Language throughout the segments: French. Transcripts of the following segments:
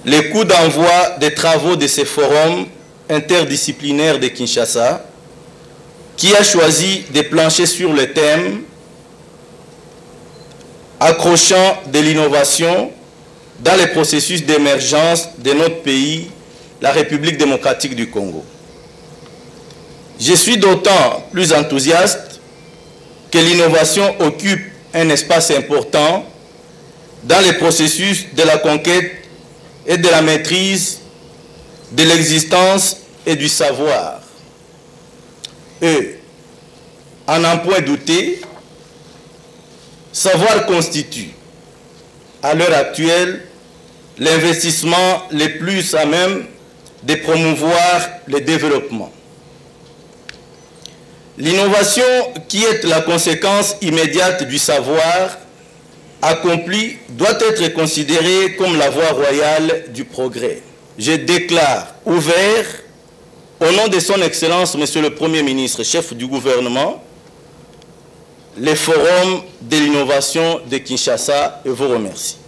le coup d'envoi des travaux de ce forum interdisciplinaire de Kinshasa, qui a choisi de plancher sur le thème accrochant de l'innovation dans les processus d'émergence de notre pays, la République démocratique du Congo. Je suis d'autant plus enthousiaste que l'innovation occupe un espace important dans les processus de la conquête et de la maîtrise de l'existence et du savoir. Et, à n'en point douter, savoir constitue, à l'heure actuelle, l'investissement le plus à même de promouvoir le développement. L'innovation, qui est la conséquence immédiate du savoir accompli, doit être considérée comme la voie royale du progrès. Je déclare ouvert, au nom de son Excellence, Monsieur le Premier ministre, chef du gouvernement, le Forum de l'innovation de Kinshasa, et vous remercie.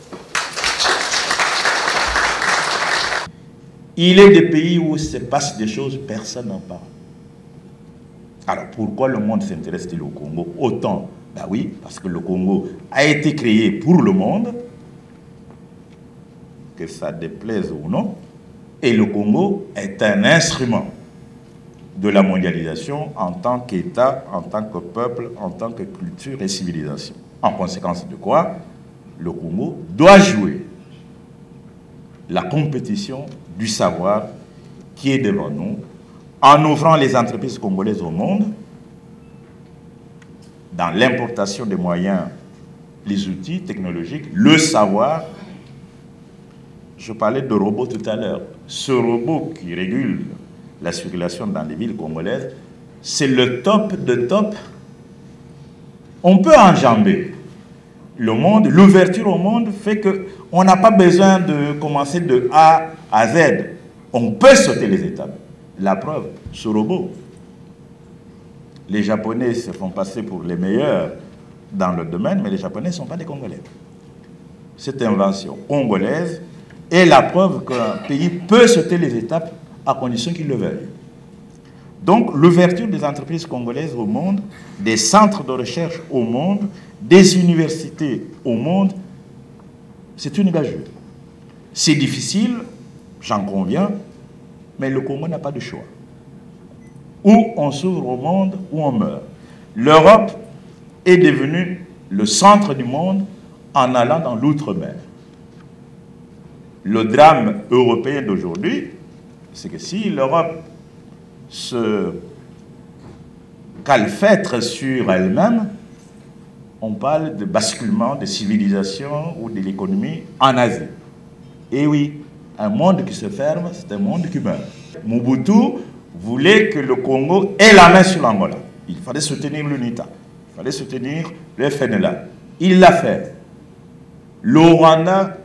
Il est des pays où se passent des choses, personne n'en parle. Alors pourquoi le monde s'intéresse-t-il au Congo autant? Ben oui, parce que le Congo a été créé pour le monde, que ça déplaise ou non, et le Congo est un instrument de la mondialisation en tant qu'État, en tant que peuple, en tant que culture et civilisation. En conséquence de quoi, le Congo doit jouer la compétition du savoir qui est devant nous, en ouvrant les entreprises congolaises au monde, dans l'importation des moyens, les outils technologiques, le savoir. Je parlais de robots tout à l'heure. Ce robot qui régule la circulation dans les villes congolaises, c'est le top de top. On peut enjamber le monde, l'ouverture au monde fait qu'on n'a pas besoin de commencer de A à Z. On peut sauter les étapes. La preuve, ce robot. Les Japonais se font passer pour les meilleurs dans le domaine, mais les Japonais ne sont pas des Congolais. Cette invention congolaise est la preuve qu'un pays peut sauter les étapes à condition qu'il le veuille. Donc, l'ouverture des entreprises congolaises au monde, des centres de recherche au monde, des universités au monde, c'est une gageure. C'est difficile, j'en conviens, mais le Congo n'a pas de choix. Ou on s'ouvre au monde, ou on meurt. L'Europe est devenue le centre du monde en allant dans l'outre-mer. Le drame européen d'aujourd'hui, c'est que si l'Europe se calfêtre sur elle-même, on parle de basculement de civilisation ou de l'économie en Asie. Et oui, un monde qui se ferme, c'est un monde qui meurt. Mobutu voulait que le Congo ait la main sur l'Angola. Il fallait soutenir l'UNITA, il fallait soutenir le FNLA. Il l'a fait. Le Rwanda,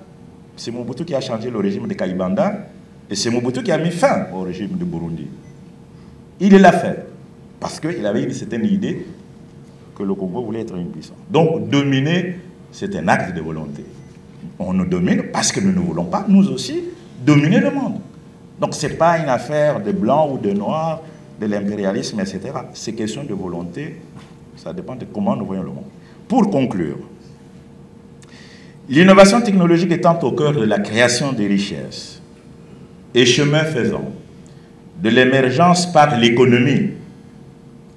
c'est Mobutu qui a changé le régime de Kayibanda et c'est Mobutu qui a mis fin au régime de Burundi. Il l'a fait parce qu'il avait une certaine idée que le Congo voulait être une puissance. Donc, dominer, c'est un acte de volonté. On nous domine parce que nous ne voulons pas, nous aussi, dominer le monde. Donc, ce n'est pas une affaire de blanc ou de noir, de l'impérialisme, etc. C'est question de volonté. Ça dépend de comment nous voyons le monde. Pour conclure, l'innovation technologique étant au cœur de la création des richesses et chemin faisant de l'émergence par l'économie,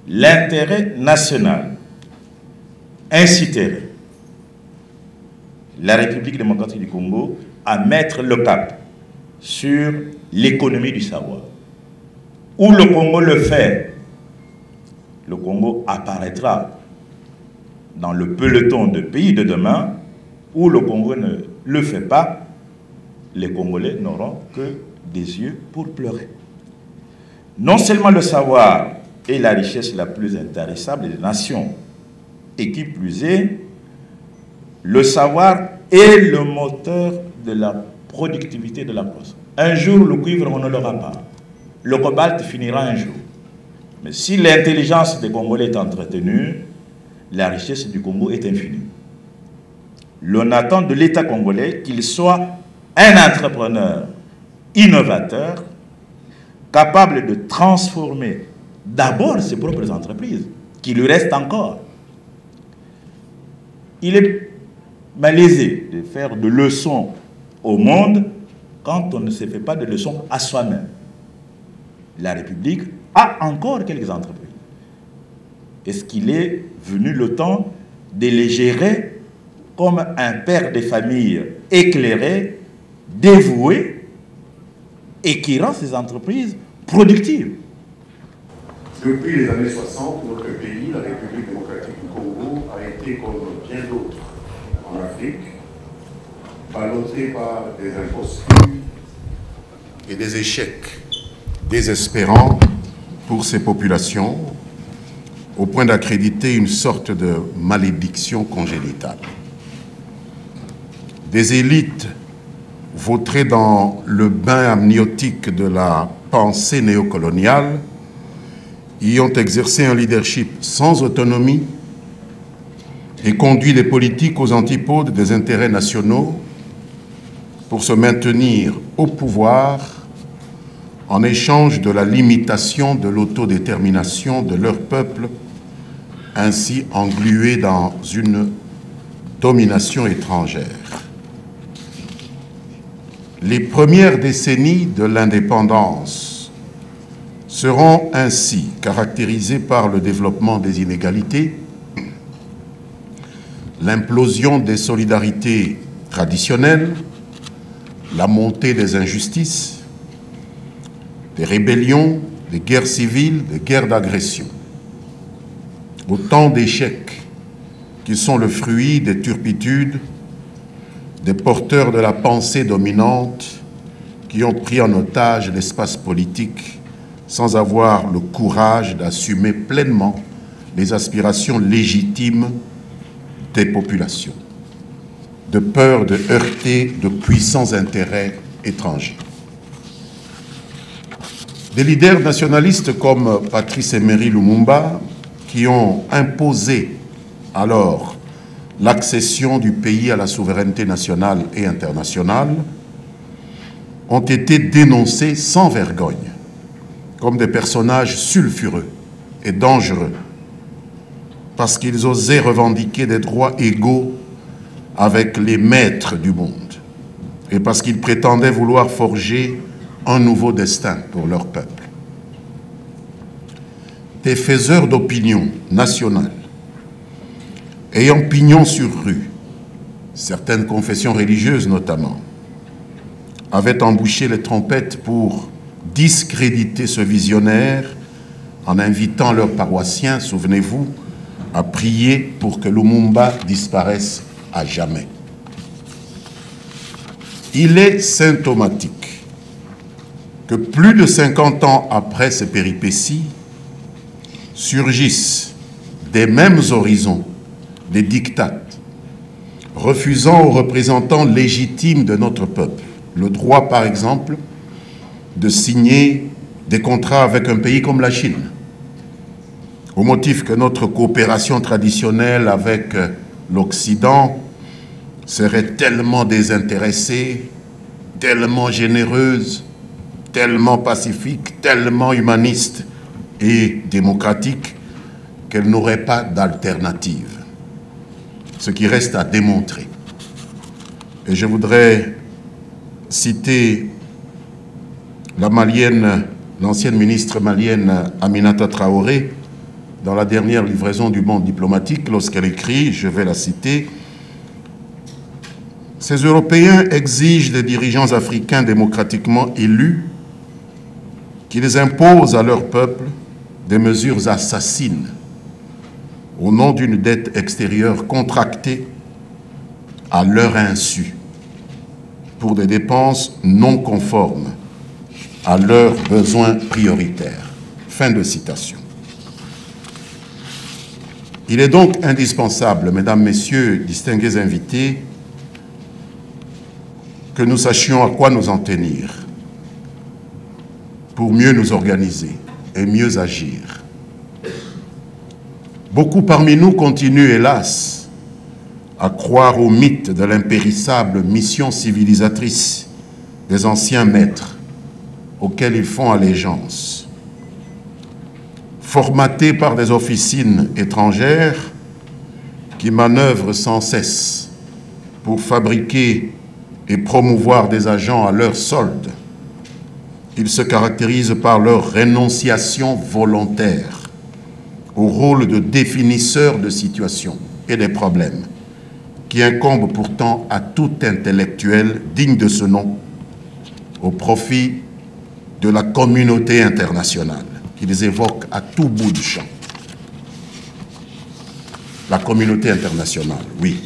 l'intérêt national inciterait la République démocratique du Congo à mettre le cap sur l'économie du savoir. Où le Congo le fait, le Congo apparaîtra dans le peloton de pays de demain. Où le Congo ne le fait pas, les Congolais n'auront que des yeux pour pleurer. Non seulement le savoir est la richesse la plus intarissable des nations, et qui plus est, le savoir est le moteur de la productivité de la croissance. Un jour, le cuivre, on ne l'aura pas. Le cobalt finira un jour. Mais si l'intelligence des Congolais est entretenue, la richesse du Congo est infinie. L'on attend de l'État congolais qu'il soit un entrepreneur innovateur capable de transformer d'abord ses propres entreprises, qui lui restent encore. Il est malaisé de faire de leçons au monde quand on ne se fait pas de leçons à soi-même. La République a encore quelques entreprises. Est-ce qu'il est venu le temps de les gérer comme un père de famille éclairé, dévoué, et qui rend ces entreprises productives? Depuis les années 60, notre pays, la République démocratique du Congo, a été, comme bien d'autres en Afrique, ballotté par des impostures et des échecs désespérants pour ces populations, au point d'accréditer une sorte de malédiction congénitale. Des élites vautrées dans le bain amniotique de la pensée néocoloniale y ont exercé un leadership sans autonomie et conduit les politiques aux antipodes des intérêts nationaux pour se maintenir au pouvoir en échange de la limitation de l'autodétermination de leur peuple, ainsi englué dans une domination étrangère. Les premières décennies de l'indépendance seront ainsi caractérisées par le développement des inégalités, l'implosion des solidarités traditionnelles, la montée des injustices, des rébellions, des guerres civiles, des guerres d'agression. Autant d'échecs qui sont le fruit des turpitudes des porteurs de la pensée dominante qui ont pris en otage l'espace politique sans avoir le courage d'assumer pleinement les aspirations légitimes des populations, de peur de heurter de puissants intérêts étrangers. Des leaders nationalistes comme Patrice Emery Lumumba, qui ont imposé alors l'accession du pays à la souveraineté nationale et internationale, ont été dénoncés sans vergogne comme des personnages sulfureux et dangereux parce qu'ils osaient revendiquer des droits égaux avec les maîtres du monde et parce qu'ils prétendaient vouloir forger un nouveau destin pour leur peuple. Des faiseurs d'opinion nationale ayant pignon sur rue, certaines confessions religieuses notamment, avaient embouché les trompettes pour discréditer ce visionnaire en invitant leurs paroissiens, souvenez-vous, à prier pour que Lumumba disparaisse à jamais. Il est symptomatique que plus de 50 ans après ces péripéties, surgissent des mêmes horizons des dictates, refusant aux représentants légitimes de notre peuple le droit, par exemple, de signer des contrats avec un pays comme la Chine, au motif que notre coopération traditionnelle avec l'Occident serait tellement désintéressée, tellement généreuse, tellement pacifique, tellement humaniste et démocratique qu'elle n'aurait pas d'alternative. Ce qui reste à démontrer. Et je voudrais citer la malienne, l'ancienne ministre malienne Aminata Traoré, dans la dernière livraison du Monde diplomatique, lorsqu'elle écrit, je vais la citer, « Ces Européens exigent des dirigeants africains démocratiquement élus qu'ils imposent à leur peuple des mesures assassines au nom d'une dette extérieure contractée à leur insu pour des dépenses non conformes à leurs besoins prioritaires. » Fin de citation. Il est donc indispensable, mesdames, messieurs, distingués invités, que nous sachions à quoi nous en tenir pour mieux nous organiser et mieux agir. Beaucoup parmi nous continuent, hélas, à croire au mythe de l'impérissable mission civilisatrice des anciens maîtres auxquels ils font allégeance, formatés par des officines étrangères qui manœuvrent sans cesse pour fabriquer et promouvoir des agents à leur solde. Ils se caractérisent par leur rénonciation volontaire au rôle de définisseur de situations et des problèmes qui incombent pourtant à tout intellectuel digne de ce nom au profit de la communauté internationale qu'ils évoquent à tout bout du champ. La communauté internationale, oui,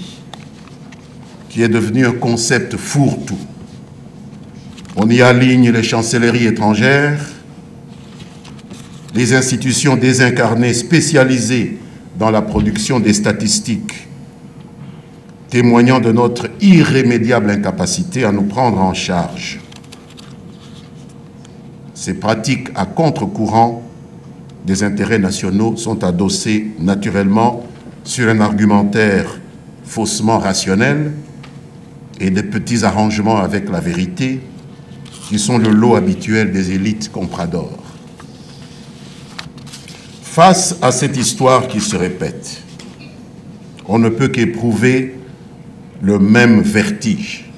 qui est devenue un concept fourre-tout. On y aligne les chancelleries étrangères, les institutions désincarnées spécialisées dans la production des statistiques, témoignant de notre irrémédiable incapacité à nous prendre en charge. Ces pratiques à contre-courant des intérêts nationaux sont adossées naturellement sur un argumentaire faussement rationnel et des petits arrangements avec la vérité qui sont le lot habituel des élites compradores. Face à cette histoire qui se répète, on ne peut qu'éprouver le même vertige,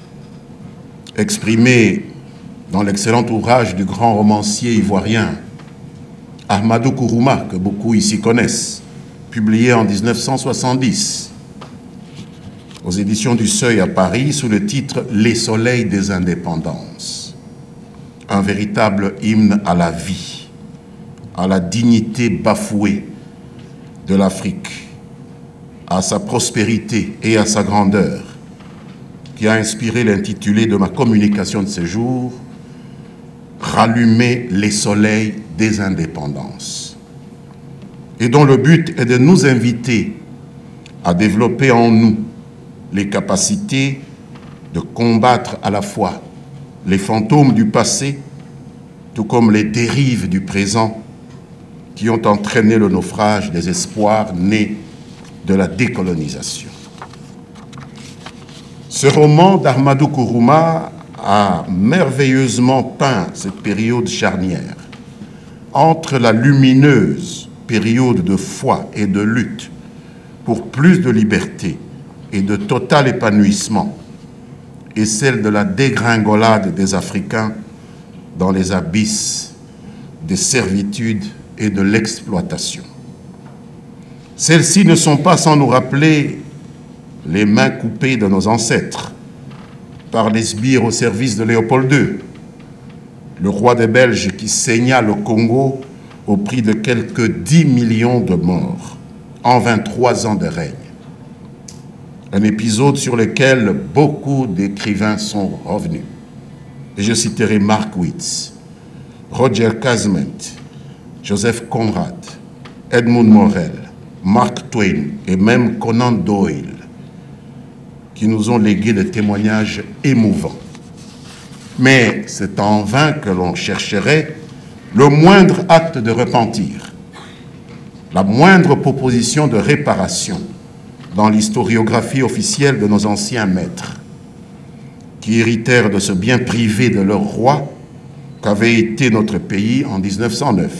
exprimé dans l'excellent ouvrage du grand romancier ivoirien Ahmadou Kourouma, que beaucoup ici connaissent, publié en 1970, aux éditions du Seuil à Paris, sous le titre « Les soleils des indépendances ». Un véritable hymne à la vie, à la dignité bafouée de l'Afrique, à sa prospérité et à sa grandeur, qui a inspiré l'intitulé de ma communication de ce jour, « Rallumer les soleils des indépendances », et dont le but est de nous inviter à développer en nous les capacités de combattre à la fois les fantômes du passé, tout comme les dérives du présent qui ont entraîné le naufrage des espoirs nés de la décolonisation. Ce roman d'Ahmadou Kourouma a merveilleusement peint cette période charnière entre la lumineuse période de foi et de lutte pour plus de liberté et de total épanouissement et celle de la dégringolade des Africains dans les abysses des servitudes et de l'exploitation. Celles-ci ne sont pas sans nous rappeler les mains coupées de nos ancêtres par les sbires au service de Léopold II, le roi des Belges qui saigna le Congo au prix de quelques 10 millions de morts en 23 ans de règne. Un épisode sur lequel beaucoup d'écrivains sont revenus. Et je citerai Mark Witz, Roger Casement, Joseph Conrad, Edmund Morel, Mark Twain et même Conan Doyle, qui nous ont légué des témoignages émouvants. Mais c'est en vain que l'on chercherait le moindre acte de repentir, la moindre proposition de réparation dans l'historiographie officielle de nos anciens maîtres, qui héritèrent de ce bien privé de leur roi qu'avait été notre pays en 1909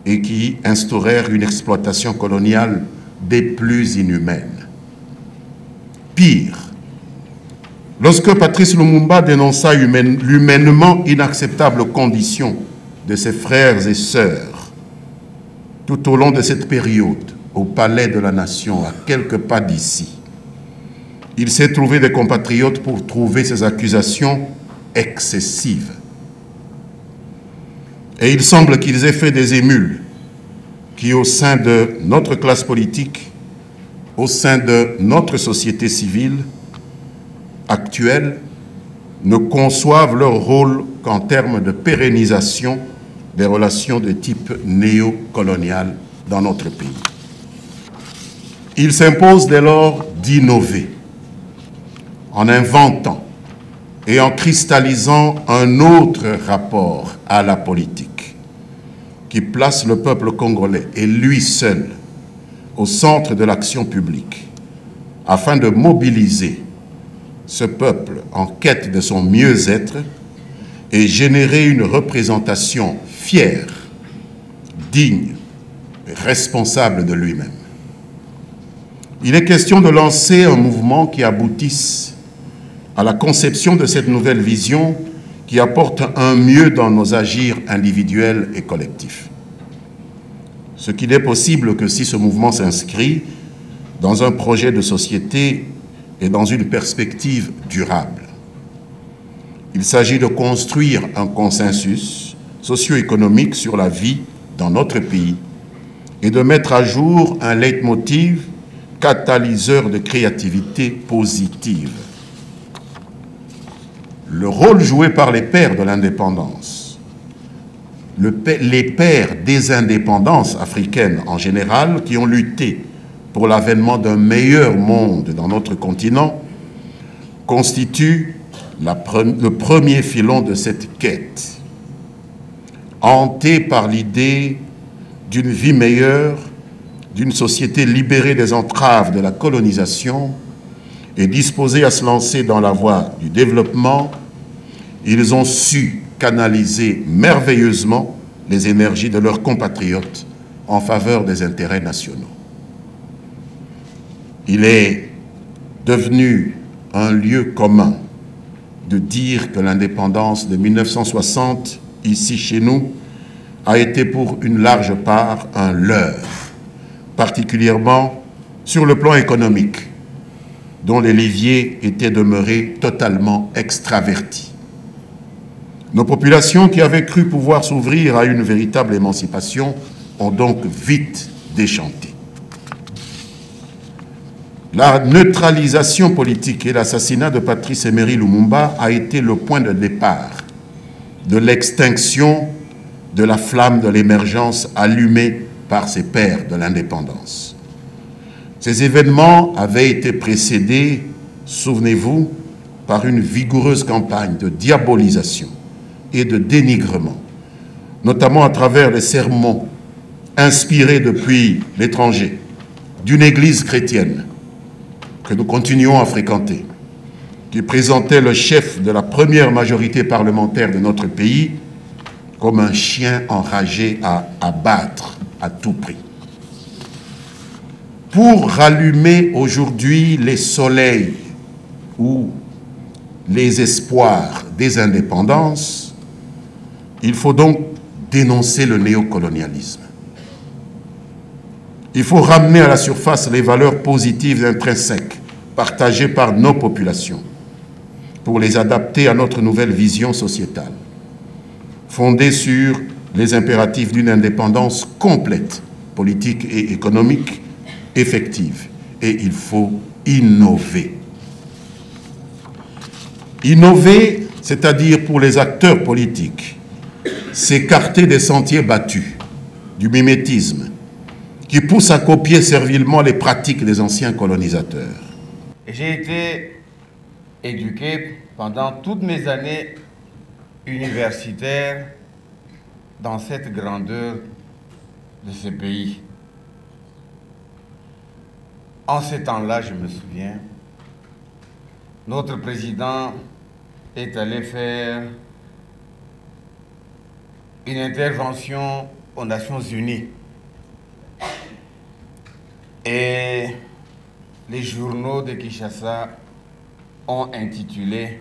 et qui instaurèrent une exploitation coloniale des plus inhumaines. Pire, lorsque Patrice Lumumba dénonça l'humainement inacceptable condition de ses frères et sœurs tout au long de cette période au Palais de la Nation, à quelques pas d'ici, il s'est trouvé des compatriotes pour trouver ces accusations excessives. Et il semble qu'ils aient fait des émules qui, au sein de notre classe politique, au sein de notre société civile actuelle, ne conçoivent leur rôle qu'en termes de pérennisation des relations de type néocolonial dans notre pays. Il s'impose dès lors d'innover en inventant et en cristallisant un autre rapport à la politique qui place le peuple congolais et lui seul au centre de l'action publique afin de mobiliser ce peuple en quête de son mieux-être et générer une représentation fière, digne et responsable de lui-même. Il est question de lancer un mouvement qui aboutisse à la conception de cette nouvelle vision qui apporte un mieux dans nos agirs individuels et collectifs. Ce qui n'est possible que si ce mouvement s'inscrit dans un projet de société et dans une perspective durable. Il s'agit de construire un consensus socio-économique sur la vie dans notre pays et de mettre à jour un leitmotiv catalyseur de créativité positive. Le rôle joué par les pères de l'indépendance, les pères des indépendances africaines en général, qui ont lutté pour l'avènement d'un meilleur monde dans notre continent, constitue le premier filon de cette quête. Hanté par l'idée d'une vie meilleure, d'une société libérée des entraves de la colonisation et disposée à se lancer dans la voie du développement, ils ont su canaliser merveilleusement les énergies de leurs compatriotes en faveur des intérêts nationaux. Il est devenu un lieu commun de dire que l'indépendance de 1960, ici chez nous, a été pour une large part un leurre, particulièrement sur le plan économique, dont les leviers étaient demeurés totalement extravertis. Nos populations qui avaient cru pouvoir s'ouvrir à une véritable émancipation ont donc vite déchanté. La neutralisation politique et l'assassinat de Patrice Emery Lumumba a été le point de départ de l'extinction de la flamme de l'émergence allumée par ses pères de l'indépendance. Ces événements avaient été précédés, souvenez-vous, par une vigoureuse campagne de diabolisation et de dénigrement, notamment à travers les sermons inspirés depuis l'étranger d'une église chrétienne que nous continuons à fréquenter, qui présentait le chef de la première majorité parlementaire de notre pays comme un chien enragé à abattre à tout prix. Pour rallumer aujourd'hui les soleils ou les espoirs des indépendances, il faut donc dénoncer le néocolonialisme. Il faut ramener à la surface les valeurs positives intrinsèques partagées par nos populations pour les adapter à notre nouvelle vision sociétale, fondée sur les impératifs d'une indépendance complète, politique et économique, effective. Et il faut innover. Innover, c'est-à-dire pour les acteurs politiques, s'écarter des sentiers battus, du mimétisme, qui pousse à copier servilement les pratiques des anciens colonisateurs. J'ai été éduqué pendant toutes mes années universitaires dans cette grandeur de ce pays. En ce temps-là, je me souviens, notre président est allé faire une intervention aux Nations Unies. Et les journaux de Kinshasa ont intitulé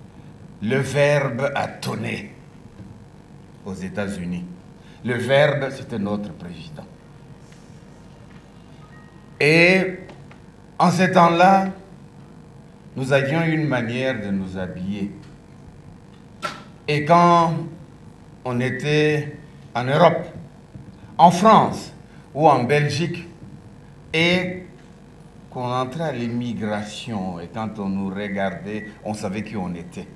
« Le verbe a tonné » aux États-Unis. Le verbe, c'était notre président. Et en ce temps-là, nous avions une manière de nous habiller. Et quand on était en Europe, en France ou en Belgique, et qu'on entrait à l'immigration, et quand on nous regardait, on savait qui on était.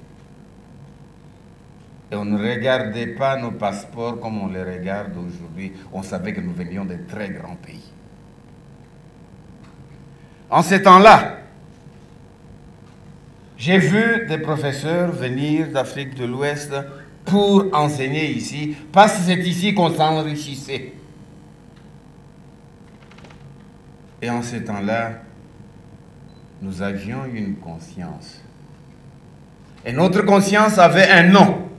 Et on ne regardait pas nos passeports comme on les regarde aujourd'hui. On savait que nous venions de très grands pays. En ces temps-là, j'ai vu des professeurs venir d'Afrique de l'Ouest pour enseigner ici, parce que c'est ici qu'on s'enrichissait. Et en ces temps-là, nous avions une conscience Et notre conscience avait un nom.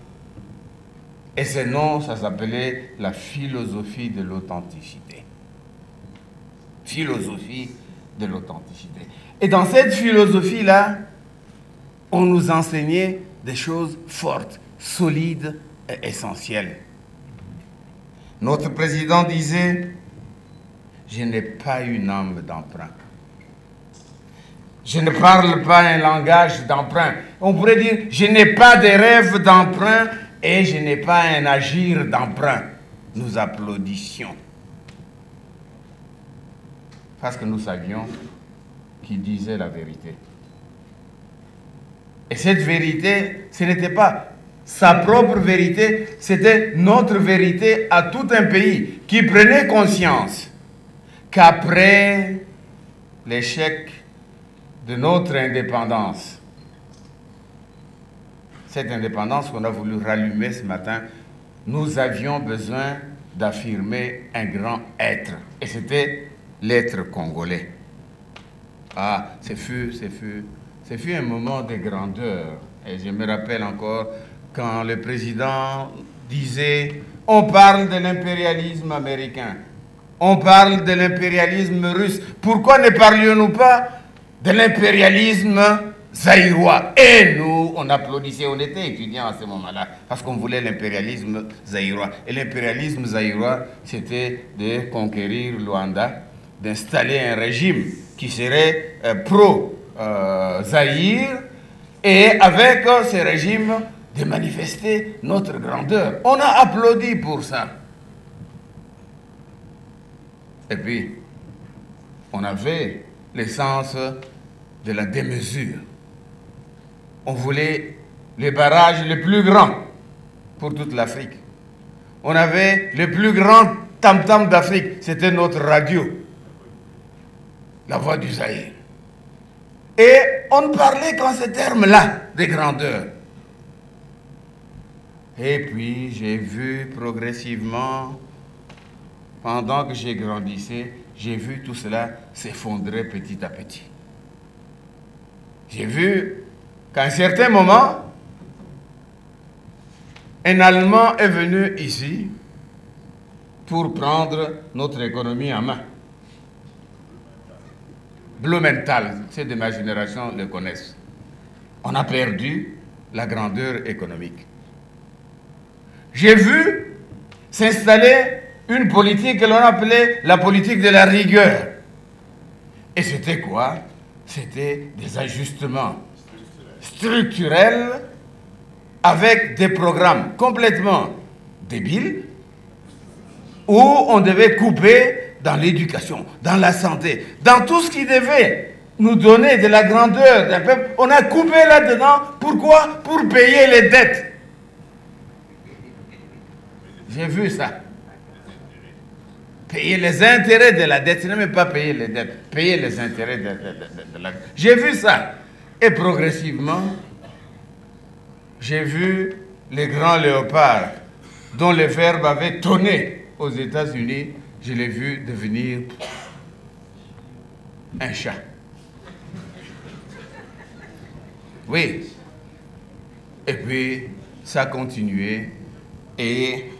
Et ce nom, ça s'appelait la philosophie de l'authenticité. Philosophie de l'authenticité. Et dans cette philosophie-là, on nous enseignait des choses fortes, solides et essentielles. Notre président disait, je n'ai pas une âme d'emprunt. Je ne parle pas un langage d'emprunt. On pourrait dire, je n'ai pas de rêve d'emprunt et je n'ai pas un agir d'emprunt. Nous applaudissions. Parce que nous savions qu'il disait la vérité. Et cette vérité, ce n'était pas sa propre vérité, c'était notre vérité à tout un pays qui prenait conscience qu'après l'échec de notre indépendance, cette indépendance qu'on a voulu rallumer ce matin, nous avions besoin d'affirmer un grand être. Et c'était l'être congolais. Ah, ce fut un moment de grandeur. Et je me rappelle encore quand le président disait, on parle de l'impérialisme américain, on parle de l'impérialisme russe. Pourquoi ne parlions-nous pas de l'impérialisme zaïrois? Et nous, on applaudissait, on était étudiants à ce moment-là, parce qu'on voulait l'impérialisme zaïrois. Et l'impérialisme zaïrois, c'était de conquérir Luanda, d'installer un régime qui serait pro-Zaïre, et avec ce régime, de manifester notre grandeur. On a applaudi pour ça. Et puis, on avait l'essence de la démesure. On voulait les barrages les plus grands pour toute l'Afrique. On avait le plus grand tam-tam d'Afrique. C'était notre radio. La voix du Zaïre. Et on ne parlait qu'en ces termes-là de grandeur. Et puis, j'ai vu progressivement, pendant que j'ai grandissé, j'ai vu tout cela s'effondrer petit à petit. J'ai vu qu'à un certain moment, un Allemand est venu ici pour prendre notre économie en main. Blumenthal, ceux de ma génération le connaissent. On a perdu la grandeur économique. J'ai vu s'installer une politique que l'on appelait la politique de la rigueur. Et c'était quoi? C'était des ajustements structurels avec des programmes complètement débiles où on devait couper dans l'éducation, dans la santé, dans tout ce qui devait nous donner de la grandeur d'un peuple. On a coupé là-dedans. Pourquoi? Pour payer les dettes. J'ai vu ça. Payer les intérêts de la dette, ce n'est même pas payer les dettes, payer les intérêts de la dette. J'ai vu ça. Et progressivement, j'ai vu les grands léopards dont le verbe avait tonné aux États-Unis, je l'ai vu devenir un chat. Oui. Et puis, ça a continué et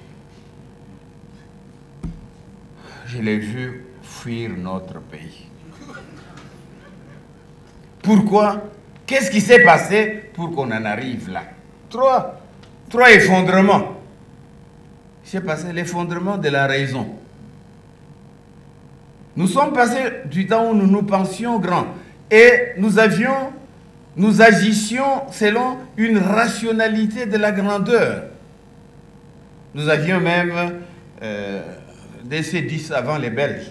je l'ai vu fuir notre pays. Pourquoi? Qu'est-ce qui s'est passé pour qu'on en arrive là? Trois effondrements. Il s'est passé l'effondrement de la raison. Nous sommes passés du temps où nous nous pensions grands et nous agissions selon une rationalité de la grandeur. Nous avions même des C10 avant les Belges.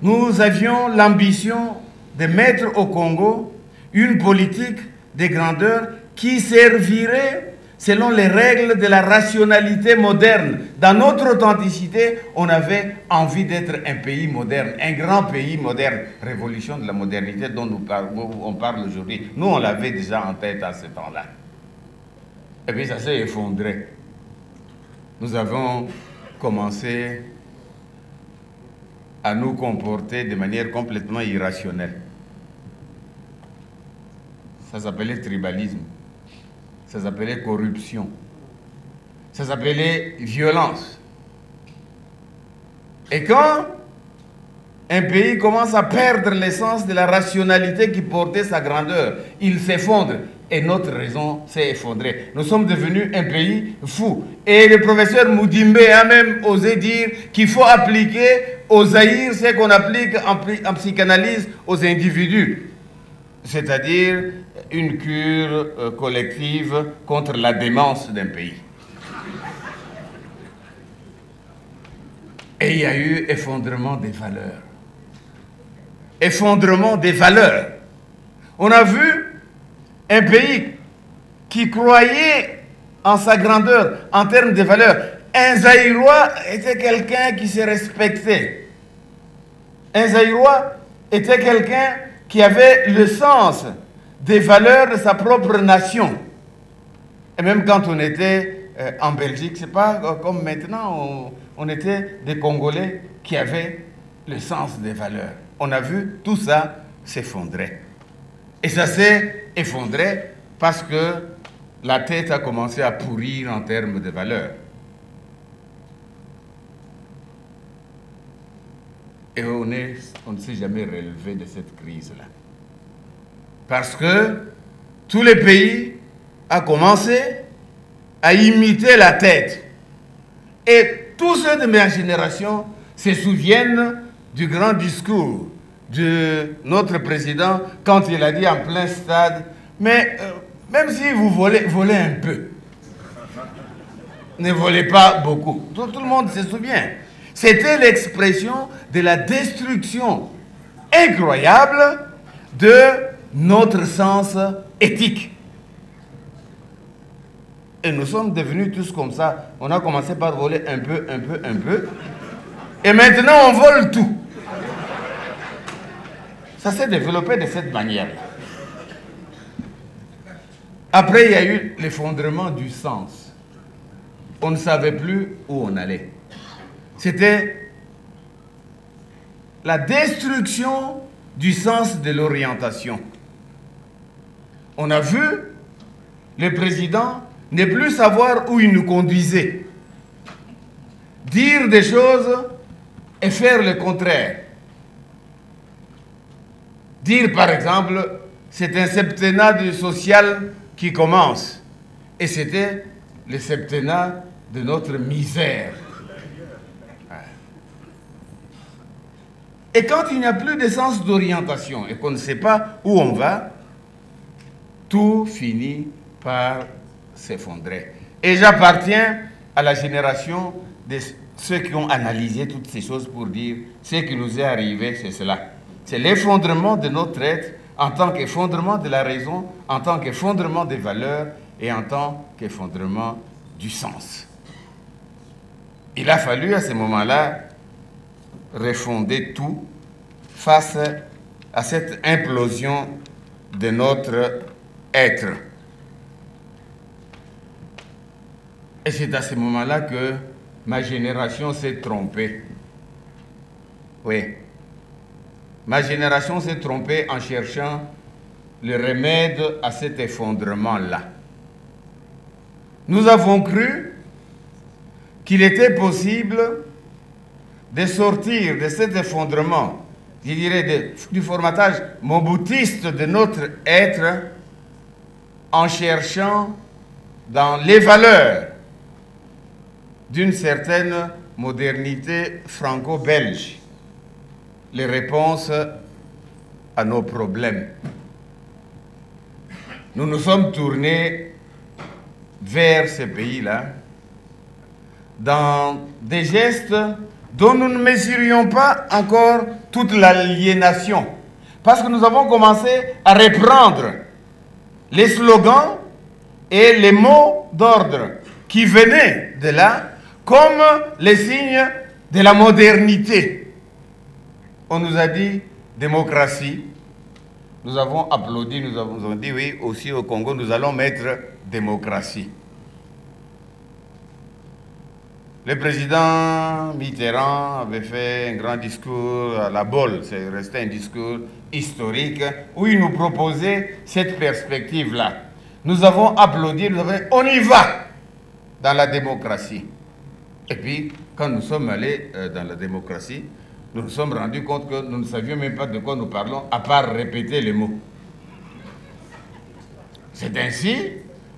Nous avions l'ambition de mettre au Congo une politique de grandeur qui servirait selon les règles de la rationalité moderne. Dans notre authenticité, on avait envie d'être un pays moderne, un grand pays moderne. Révolution de la modernité dont on parle aujourd'hui. Nous, on l'avait déjà en tête à ce temps-là. Et puis ça s'est effondré. Nous avons commencé à nous comporter de manière complètement irrationnelle. Ça s'appelait tribalisme. Ça s'appelait corruption. Ça s'appelait violence. Et quand un pays commence à perdre l'essence de la rationalité qui portait sa grandeur, il s'effondre. Et notre raison s'est effondrée. Nous sommes devenus un pays fou. Et le professeur Moudimbe a même osé dire qu'il faut appliquer aux Zaïre ce qu'on applique en psychanalyse aux individus. C'est-à-dire une cure collective contre la démence d'un pays. Et il y a eu effondrement des valeurs. Effondrement des valeurs. On a vu un pays qui croyait en sa grandeur en termes de valeurs. Un Zaïrois était quelqu'un qui se respectait. Un Zaïrois était quelqu'un qui avait le sens des valeurs de sa propre nation. Et même quand on était en Belgique, c'est pas comme maintenant, on était des Congolais qui avaient le sens des valeurs. On a vu tout ça s'effondrer. Et ça s'est effondré parce que la tête a commencé à pourrir en termes de valeurs. Et on ne s'est jamais relevé de cette crise-là. Parce que tous les pays ont commencé à imiter la tête. Et tous ceux de ma génération se souviennent du grand discours de notre président quand il a dit en plein stade, mais même si vous volez un peu, ne volez pas beaucoup. Tout le monde se souvient. C'était l'expression de la destruction incroyable de notre sens éthique. Et nous sommes devenus tous comme ça. On a commencé par voler un peu. Et maintenant, on vole tout. Ça s'est développé de cette manière. Après, il y a eu l'effondrement du sens. On ne savait plus où on allait. C'était la destruction du sens de l'orientation. On a vu le président ne plus savoir où il nous conduisait. Dire des choses et faire le contraire. Dire par exemple, c'est un septennat social qui commence. Et c'était le septennat de notre misère. Et quand il n'y a plus de sens d'orientation et qu'on ne sait pas où on va, tout finit par s'effondrer. Et j'appartiens à la génération de ceux qui ont analysé toutes ces choses pour dire ce qui nous est arrivé, c'est cela. C'est l'effondrement de notre être en tant qu'effondrement de la raison, en tant qu'effondrement des valeurs et en tant qu'effondrement du sens. Il a fallu à ce moment-là refonder tout face à cette implosion de notre être. Et c'est à ce moment-là que ma génération s'est trompée. Oui. Ma génération s'est trompée en cherchant le remède à cet effondrement-là. Nous avons cru qu'il était possible de sortir de cet effondrement, je dirais du formatage moboutiste de notre être, en cherchant dans les valeurs d'une certaine modernité franco-belge les réponses à nos problèmes. Nous nous sommes tournés vers ces pays-là dans des gestes dont nous ne mesurions pas encore toute l'aliénation. Parce que nous avons commencé à reprendre les slogans et les mots d'ordre qui venaient de là comme les signes de la modernité. On nous a dit démocratie. Nous avons applaudi, nous avons dit oui, aussi au Congo, nous allons mettre démocratie. Le président Mitterrand avait fait un grand discours à la Bolle, c'est resté un discours historique, où il nous proposait cette perspective-là. Nous avons applaudi, nous avons dit, on y va dans la démocratie. Et puis, quand nous sommes allés dans la démocratie, nous nous sommes rendus compte que nous ne savions même pas de quoi nous parlons, à part répéter les mots. C'est ainsi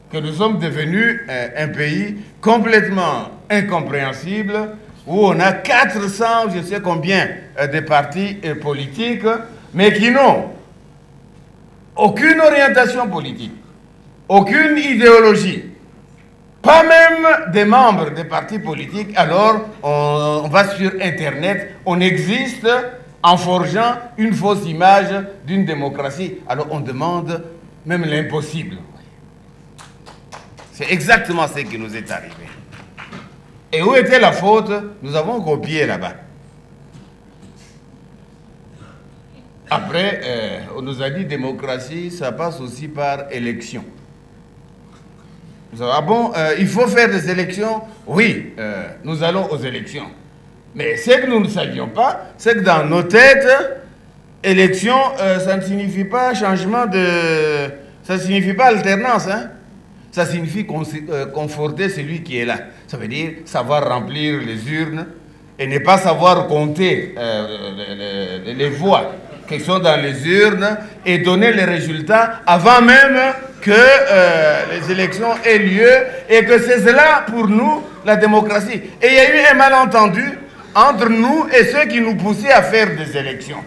que nous sommes devenus un pays complètement incompréhensible, où on a 400, je ne sais combien, de partis politiques, mais qui n'ont aucune orientation politique, aucune idéologie, pas même des membres des partis politiques. Alors on va sur Internet, on existe en forgeant une fausse image d'une démocratie. Alors on demande même l'impossible. C'est exactement ce qui nous est arrivé. Et où était la faute? Nous avons copié là-bas. Après, on nous a dit démocratie, ça passe aussi par élection. Ah bon, il faut faire des élections? Oui, nous allons aux élections. Mais ce que nous ne savions pas, c'est que dans nos têtes, élection, ça ne signifie pas changement de... Ça ne signifie pas alternance, hein? Ça signifie conforter celui qui est là. Ça veut dire savoir remplir les urnes et ne pas savoir compter les voix qui sont dans les urnes et donner les résultats avant même que les élections aient lieu, et que c'est cela pour nous la démocratie. Et il y a eu un malentendu entre nous et ceux qui nous poussaient à faire des élections.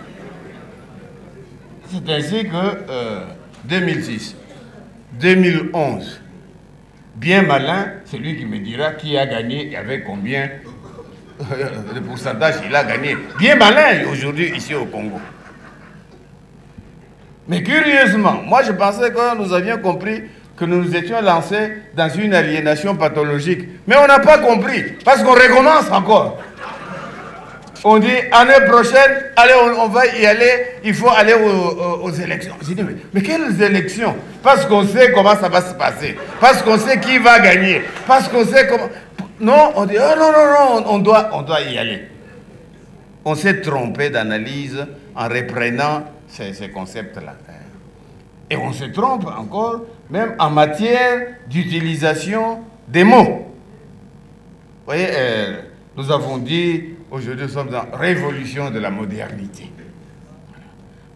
C'est ainsi que 2006, 2011, bien malin, c'est lui qui me dira qui a gagné et avec combien de pourcentage il a gagné. Bien malin aujourd'hui ici au Congo. Mais curieusement, moi je pensais que nous avions compris que nous nous étions lancés dans une aliénation pathologique. Mais on n'a pas compris, parce qu'on recommence encore. On dit, année prochaine, allez, on va y aller, il faut aller aux élections. J'ai dit, mais quelles élections? Parce qu'on sait comment ça va se passer, parce qu'on sait qui va gagner, parce qu'on sait comment... Non, on dit, oh non, non, non, on doit y aller. On s'est trompé d'analyse en reprenant ces concepts-là. Et on se trompe encore, même en matière d'utilisation des mots. Vous voyez, nous avons dit, aujourd'hui nous sommes dans révolution de la modernité.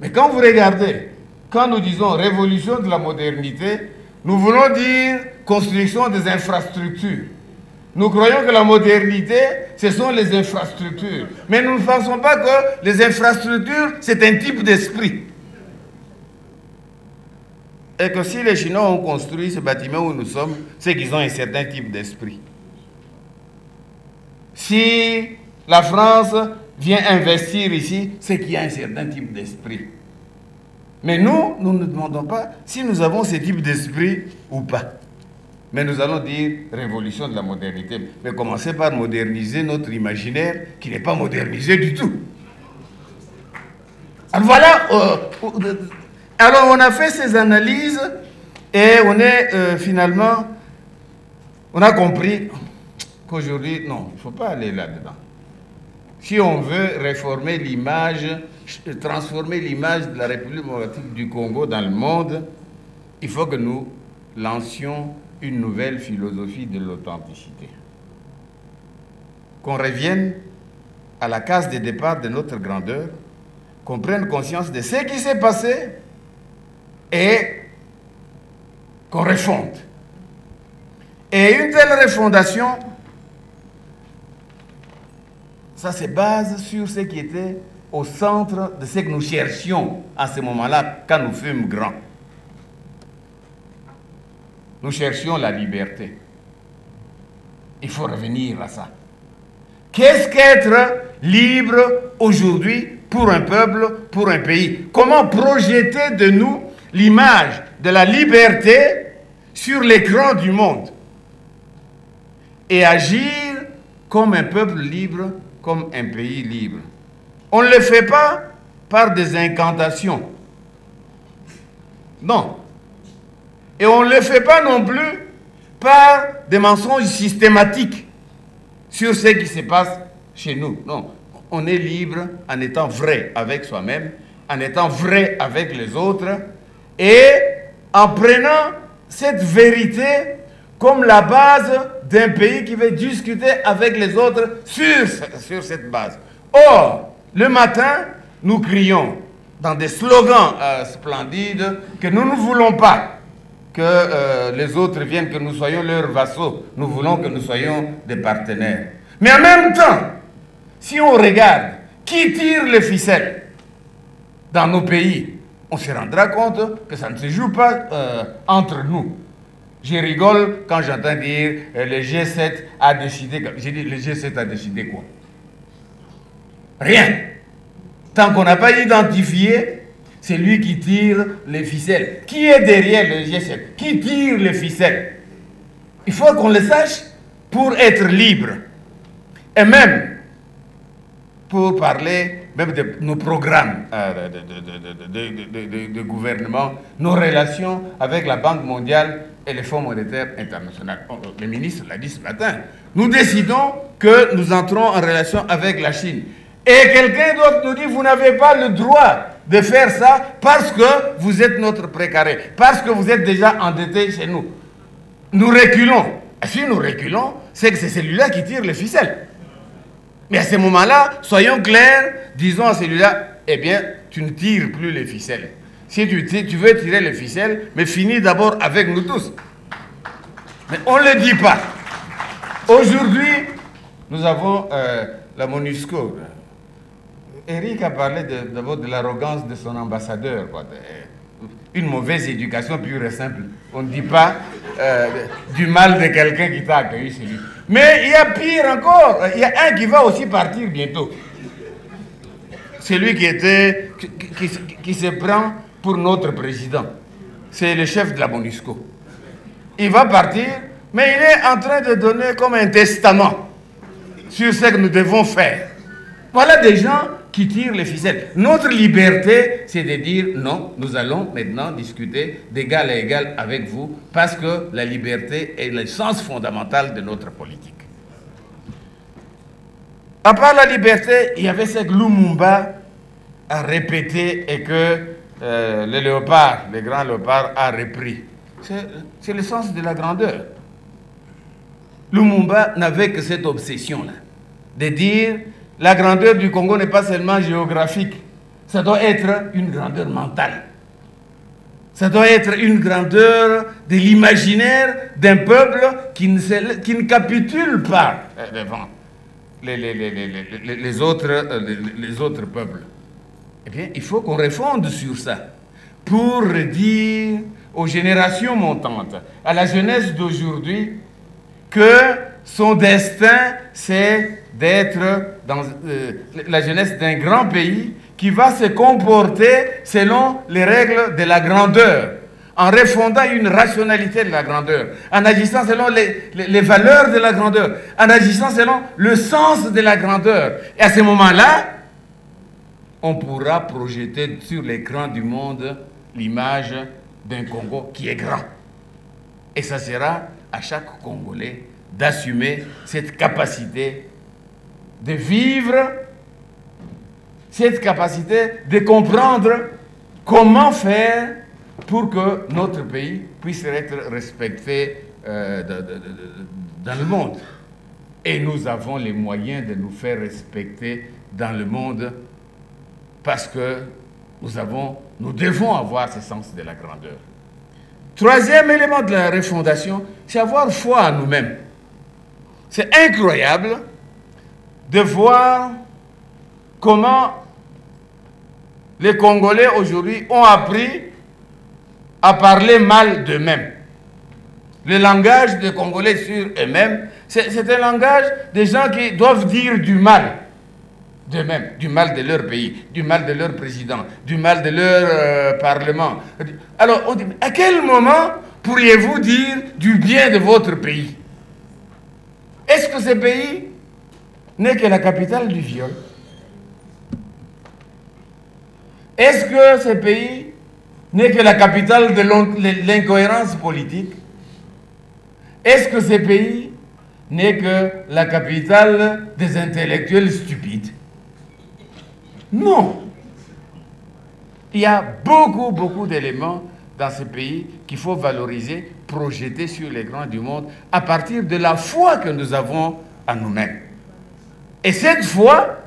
Mais quand vous regardez, quand nous disons révolution de la modernité, nous voulons dire construction des infrastructures. Nous croyons que la modernité, ce sont les infrastructures. Mais nous ne pensons pas que les infrastructures, c'est un type d'esprit. Et que si les Chinois ont construit ce bâtiment où nous sommes, c'est qu'ils ont un certain type d'esprit. Si la France vient investir ici, c'est qu'il y a un certain type d'esprit. Mais nous ne demandons pas si nous avons ce type d'esprit ou pas. Mais nous allons dire révolution de la modernité. Mais commencer par moderniser notre imaginaire qui n'est pas modernisé du tout. Alors voilà, alors on a fait ces analyses et on est finalement, on a compris qu'aujourd'hui, non, il ne faut pas aller là-dedans. Si on veut réformer l'image, transformer l'image de la République démocratique du Congo dans le monde, il faut que nous lancions une nouvelle philosophie de l'authenticité. Qu'on revienne à la case de départ de notre grandeur, qu'on prenne conscience de ce qui s'est passé et qu'on refonde. Et une telle refondation, ça se base sur ce qui était au centre de ce que nous cherchions à ce moment-là quand nous fûmes grands. Nous cherchions la liberté. Il faut revenir à ça. Qu'est-ce qu'être libre aujourd'hui pour un peuple, pour un pays? Comment projeter de nous l'image de la liberté sur l'écran du monde et agir comme un peuple libre, comme un pays libre? On ne le fait pas par des incantations. Non. Et on ne le fait pas non plus par des mensonges systématiques sur ce qui se passe chez nous. Non, on est libre en étant vrai avec soi-même, en étant vrai avec les autres, et en prenant cette vérité comme la base d'un pays qui veut discuter avec les autres sur cette base. Or, le matin, nous crions dans des slogans splendides que nous ne voulons pas que les autres viennent, que nous soyons leurs vassaux. Nous voulons que nous soyons des partenaires. Mais en même temps, si on regarde qui tire les ficelles dans nos pays, on se rendra compte que ça ne se joue pas entre nous. Je rigole quand j'entends dire le G7 a décidé. J'ai dit le G7 a décidé quoi? Rien. Tant qu'on n'a pas identifié, c'est lui qui tire les ficelles. Qui est derrière le G7? Qui tire les ficelles? Il faut qu'on le sache pour être libre. Et même, pour parler même de nos programmes de gouvernement, nos relations avec la Banque mondiale et le Fonds monétaire international. Le ministre l'a dit ce matin. Nous décidons que nous entrons en relation avec la Chine. Et quelqu'un d'autre nous dit, vous n'avez pas le droit de faire ça parce que vous êtes notre précaré, parce que vous êtes déjà endetté chez nous. Nous reculons. Et si nous reculons, c'est que c'est celui-là qui tire les ficelles. Mais à ce moment-là, soyons clairs, disons à celui-là, eh bien, tu ne tires plus les ficelles. Si tu veux tirer les ficelles, mais finis d'abord avec nous tous. Mais on ne le dit pas. Aujourd'hui, nous avons la MONUSCO. Eric a parlé d'abord de l'arrogance de son ambassadeur. Une mauvaise éducation pure et simple. On ne dit pas du mal de quelqu'un qui t'a accueilli chez lui. Mais il y a pire encore. Il y a un qui va aussi partir bientôt. Celui qui se prend pour notre président. C'est le chef de la MONUSCO. Il va partir, mais il est en train de donner comme un testament sur ce que nous devons faire. Voilà des gens qui tirent les ficelles. Notre liberté, c'est de dire non, nous allons maintenant discuter d'égal à égal avec vous parce que la liberté est le sens fondamental de notre politique. À part la liberté, il y avait ce que Lumumba a répété et que le léopard, le grand léopard, a repris. C'est le sens de la grandeur. Lumumba n'avait que cette obsession-là, de dire la grandeur du Congo n'est pas seulement géographique, ça doit être une grandeur mentale. Ça doit être une grandeur de l'imaginaire d'un peuple qui ne capitule pas devant les autres peuples. Eh bien, il faut qu'on réfonde sur ça pour dire aux générations montantes, à la jeunesse d'aujourd'hui, que son destin, c'est d'être dans la jeunesse d'un grand pays qui va se comporter selon les règles de la grandeur, en refondant une rationalité de la grandeur, en agissant selon les valeurs de la grandeur, en agissant selon le sens de la grandeur. Et à ce moment-là, on pourra projeter sur l'écran du monde l'image d'un Congo qui est grand. Et ça sera à chaque Congolais d'assumer cette capacité de vivre, cette capacité de comprendre comment faire pour que notre pays puisse être respecté dans le monde. Et nous avons les moyens de nous faire respecter dans le monde parce que nous devons avoir ce sens de la grandeur. Troisième élément de la refondation, c'est avoir foi en nous-mêmes. C'est incroyable de voir comment les Congolais aujourd'hui ont appris à parler mal d'eux-mêmes. Le langage des Congolais sur eux-mêmes, c'est un langage des gens qui doivent dire du mal d'eux-mêmes, du mal de leur pays, du mal de leur président, du mal de leur parlement. Alors, on dit, à quel moment pourriez-vous dire du bien de votre pays? Est-ce que ce pays n'est que la capitale du viol? Est-ce que ce pays n'est que la capitale de l'incohérence politique? Est-ce que ce pays n'est que la capitale des intellectuels stupides. Non. Il y a beaucoup d'éléments dans ce pays qu'il faut valoriser, projeter sur l'écran du monde à partir de la foi que nous avons en nous-mêmes. Et cette foi,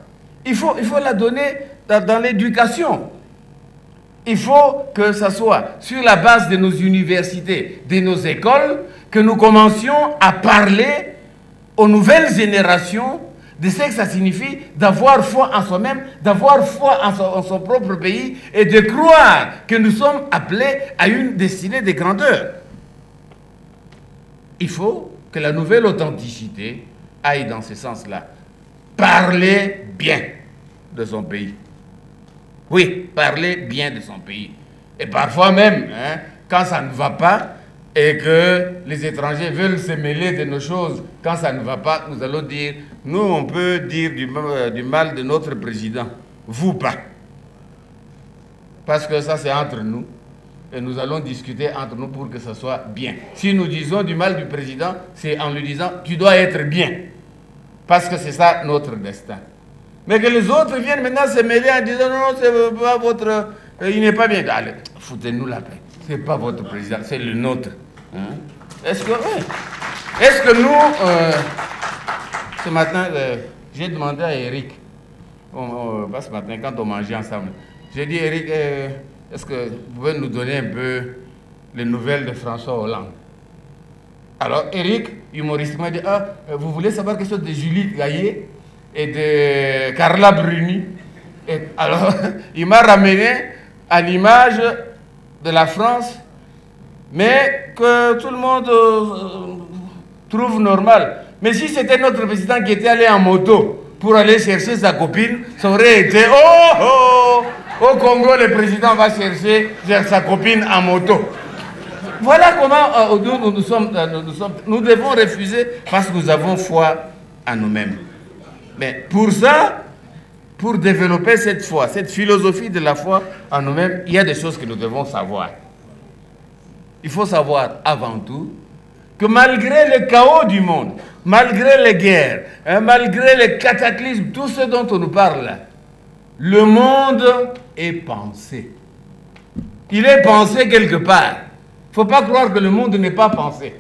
il faut la donner dans l'éducation. Il faut que ce soit sur la base de nos universités, de nos écoles, que nous commencions à parler aux nouvelles générations de ce que ça signifie d'avoir foi en soi-même, d'avoir foi en son propre pays et de croire que nous sommes appelés à une destinée de grandeur. Il faut que la nouvelle authenticité aille dans ce sens-là. Parler bien de son pays. Oui, parler bien de son pays. Et parfois même, quand ça ne va pas et que les étrangers veulent se mêler de nos choses, quand ça ne va pas, nous allons dire, nous on peut dire du mal de notre président, vous pas. Parce que ça c'est entre nous. Et nous allons discuter entre nous pour que ça soit bien. Si nous disons du mal du président, c'est en lui disant, tu dois être bien. Parce que c'est ça notre destin. Mais que les autres viennent maintenant se mêler en disant, non, c'est pas votre... il n'est pas bien. Allez, foutez-nous la paix. C'est pas votre président, c'est le nôtre. Hein? Est-ce que nous... ce matin, j'ai demandé à Eric, pas ce matin, quand on mangeait ensemble, j'ai dit, Eric, est-ce que vous pouvez nous donner un peu les nouvelles de François Hollande? Alors, Eric, humoriste, m'a dit, vous voulez savoir quelque chose de Julie Gaillet et de Carla Bruni? Et alors, il m'a ramené à l'image de la France, mais que tout le monde trouve normal. Mais si c'était notre président qui était allé en moto pour aller chercher sa copine, ça aurait été, au Congo, le président va chercher sa copine en moto. Voilà comment nous devons refuser parce que nous avons foi en nous-mêmes. Mais pour ça, pour développer cette foi, cette philosophie de la foi en nous-mêmes, il y a des choses que nous devons savoir. Il faut savoir avant tout que malgré le chaos du monde, malgré les guerres, malgré les cataclysmes, tout ce dont on nous parle, le monde est pensé. Il est pensé quelque part. Il ne faut pas croire que le monde n'est pas pensé.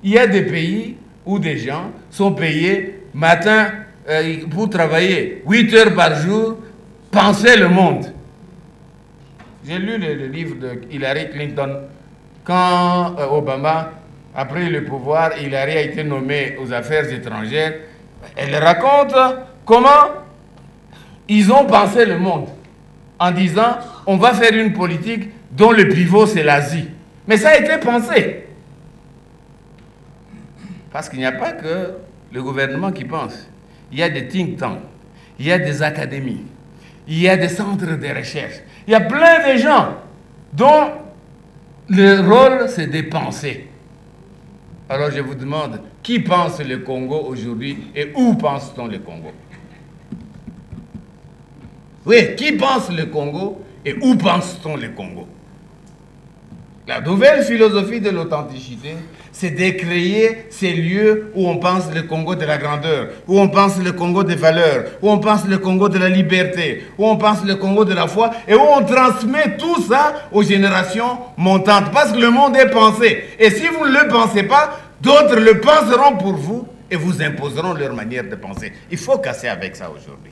Il y a des pays où des gens sont payés matin pour travailler 8 heures par jour, penser le monde. J'ai lu le livre de Hillary Clinton. Quand Obama a pris le pouvoir, Hillary a été nommée aux affaires étrangères. Elle raconte comment ils ont pensé le monde en disant on va faire une politique dont le pivot c'est l'Asie. Mais ça a été pensé. Parce qu'il n'y a pas que le gouvernement qui pense. Il y a des think tanks, il y a des académies, il y a des centres de recherche. Il y a plein de gens dont le rôle c'est de penser. Alors je vous demande, qui pense le Congo aujourd'hui et où pense-t-on le Congo? Oui, qui pense le Congo et où pense-t-on le Congo? La nouvelle philosophie de l'authenticité, c'est de créer ces lieux où on pense le Congo de la grandeur, où on pense le Congo des valeurs, où on pense le Congo de la liberté, où on pense le Congo de la foi, et où on transmet tout ça aux générations montantes. Parce que le monde est pensé. Et si vous ne le pensez pas, d'autres le penseront pour vous et vous imposeront leur manière de penser. Il faut casser avec ça aujourd'hui.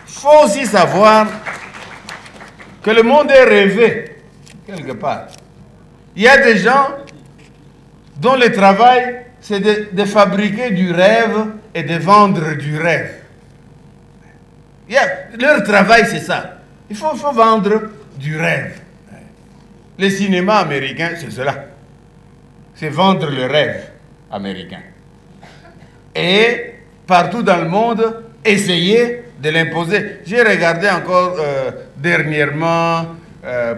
Il faut aussi savoir que le monde est rêvé. Quelque part. Il y a des gens dont le travail, c'est de fabriquer du rêve et de vendre du rêve. Leur travail, c'est ça. Il faut vendre du rêve. Le cinéma américain, c'est cela. C'est vendre le rêve américain. Et partout dans le monde, essayer de l'imposer. J'ai regardé encore dernièrement...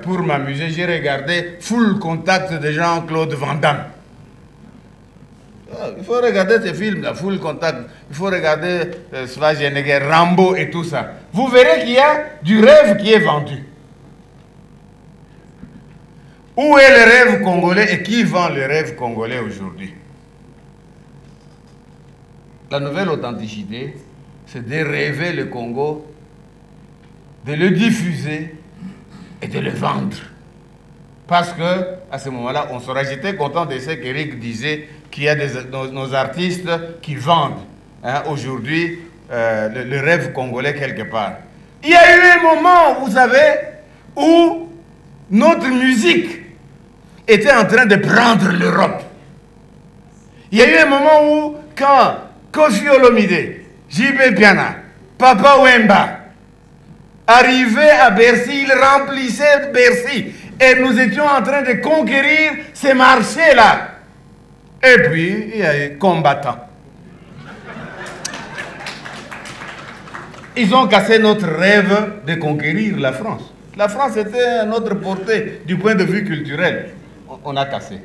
pour m'amuser, j'ai regardé Full Contact de Jean-Claude Van Damme. Il faut regarder ces films, là, Full Contact. Il faut regarder Schwarzenegger, Rambo et tout ça. Vous verrez qu'il y a du rêve qui est vendu. Où est le rêve congolais et qui vend le rêve congolais aujourd'hui? La nouvelle authenticité, c'est de rêver le Congo, de le diffuser et de le vendre. Parce que à ce moment-là, on sera. J'étais content de ce qu'Éric disait, qu'il y a nos artistes qui vendent aujourd'hui le rêve congolais quelque part. Il y a eu un moment, vous savez, où notre musique était en train de prendre l'Europe. Il y a eu un moment où, quand Koffi Olomide, JB Piana, Papa Wemba arrivaient à Bercy, ils remplissaient Bercy. Et nous étions en train de conquérir ces marchés-là. Et puis, il y a eu combattants. Ils ont cassé notre rêve de conquérir la France. La France était à notre portée du point de vue culturel. On a cassé.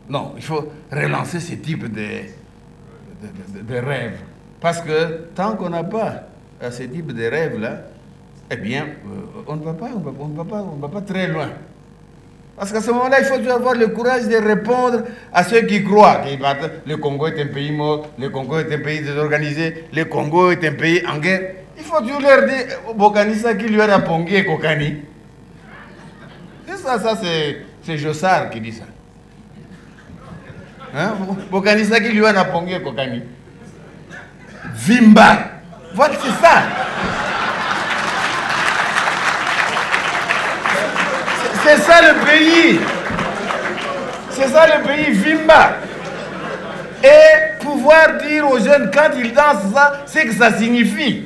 Non, il faut relancer ce type de rêves. Parce que tant qu'on n'a pas ce type de rêves-là, eh bien, on ne va pas très loin. Parce qu'à ce moment-là, il faut avoir le courage de répondre à ceux qui croient que le Congo est un pays mort, le Congo est un pays désorganisé, le Congo est un pays en guerre. Il faut toujours leur dire, Bokanisa qui lui a répondu Kokani. C'est ça, c'est Jossard qui dit ça. Hein? Bokanisa qui lui a répondu Kokani. Vimba. Voilà, c'est ça. C'est ça le pays. C'est ça le pays, Vimba. Et pouvoir dire aux jeunes, quand ils dansent ça, c'est que ça signifie.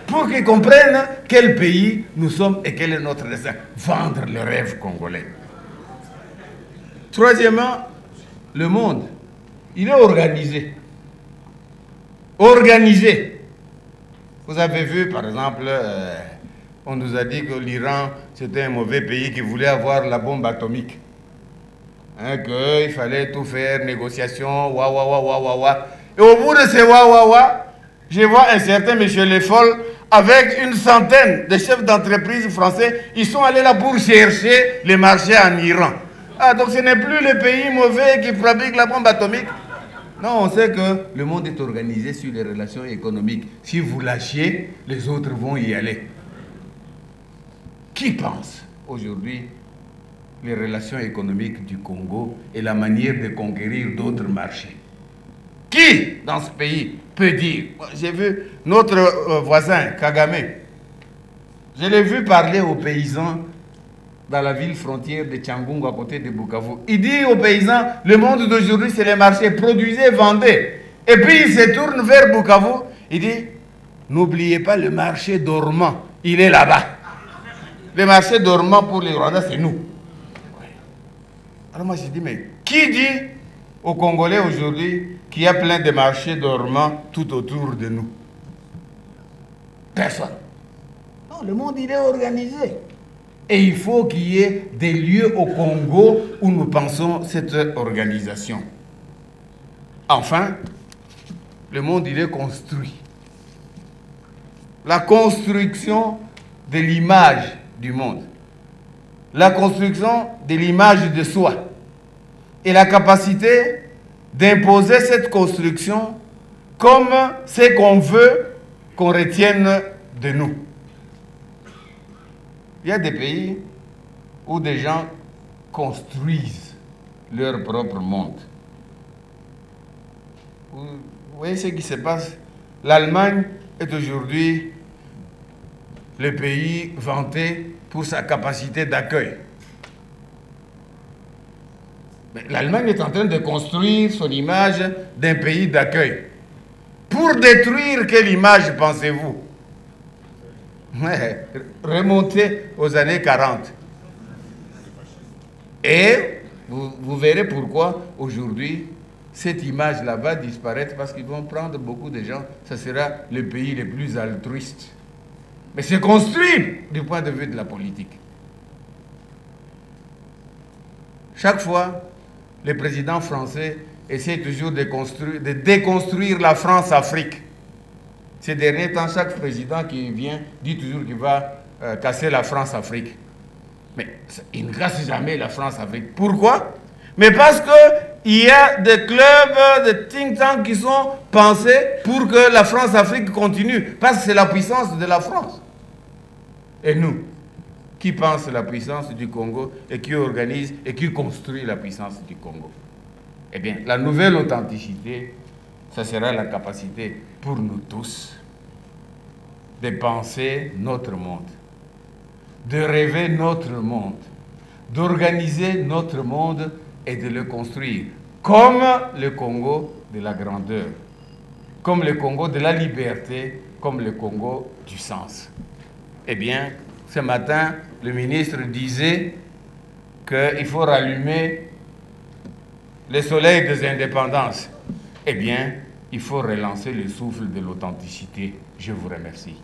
Pour qu'ils comprennent quel pays nous sommes et quel est notre destin. Vendre le rêve congolais. Troisièmement, le monde, il est organisé. Organisé. Vous avez vu, par exemple, on nous a dit que l'Iran, c'était un mauvais pays qui voulait avoir la bombe atomique. Hein, qu'il fallait tout faire, négociation, Et au bout de ces je vois un certain M. Le Foll avec une centaine de chefs d'entreprise français. Ils sont allés là pour chercher les marchés en Iran. Ah, donc ce n'est plus le pays mauvais qui fabrique la bombe atomique. Non, on sait que le monde est organisé sur les relations économiques. Si vous lâchiez, les autres vont y aller. Qui pense aujourd'hui les relations économiques du Congo et la manière de conquérir d'autres marchés? Qui, dans ce pays, peut dire? J'ai vu notre voisin, Kagame. Je l'ai vu parler aux paysans dans la ville frontière de Tchangungu, à côté de Bukavu. Il dit aux paysans, le monde d'aujourd'hui, c'est les marchés. Produisez, vendez. Et puis, il se tourne vers Bukavu. Il dit, n'oubliez pas le marché dormant. Il est là-bas. Le marché dormant pour les Rwandais, c'est nous. Alors moi, je dis, mais qui dit aux Congolais aujourd'hui qu'il y a plein de marchés dormants tout autour de nous? Personne. Non, le monde, il est organisé. Et il faut qu'il y ait des lieux au Congo où nous pensons cette organisation. Enfin, le monde, il est construit. La construction de l'image du monde. La construction de l'image de soi. Et la capacité d'imposer cette construction comme ce qu'on veut qu'on retienne de nous. Il y a des pays où des gens construisent leur propre monde. Vous voyez ce qui se passe? L'Allemagne est aujourd'hui le pays vanté pour sa capacité d'accueil. Mais l'Allemagne est en train de construire son image d'un pays d'accueil. Pour détruire quelle image pensez-vous? Remontez aux années 40. Et vous verrez pourquoi aujourd'hui cette image-là va disparaître, parce qu'ils vont prendre beaucoup de gens. Ce sera le pays le plus altruiste. Mais c'est construit du point de vue de la politique. Chaque fois, les présidents français essaient toujours de déconstruire la France-Afrique. Ces derniers temps, chaque président qui vient dit toujours qu'il va casser la France-Afrique. Mais il ne casse jamais la France-Afrique. Pourquoi? Mais parce Il y a des clubs, des think tanks qui sont pensés pour que la France-Afrique continue, parce que c'est la puissance de la France. Et nous, qui pense la puissance du Congo et qui organise et qui construit la puissance du Congo? Eh bien, la nouvelle authenticité, ça sera la capacité pour nous tous de penser notre monde, de rêver notre monde, d'organiser notre monde et de le construire comme le Congo de la grandeur, comme le Congo de la liberté, comme le Congo du sens. Eh bien, ce matin, le ministre disait qu'il faut rallumer le soleil des indépendances. Eh bien, il faut relancer le souffle de l'authenticité. Je vous remercie.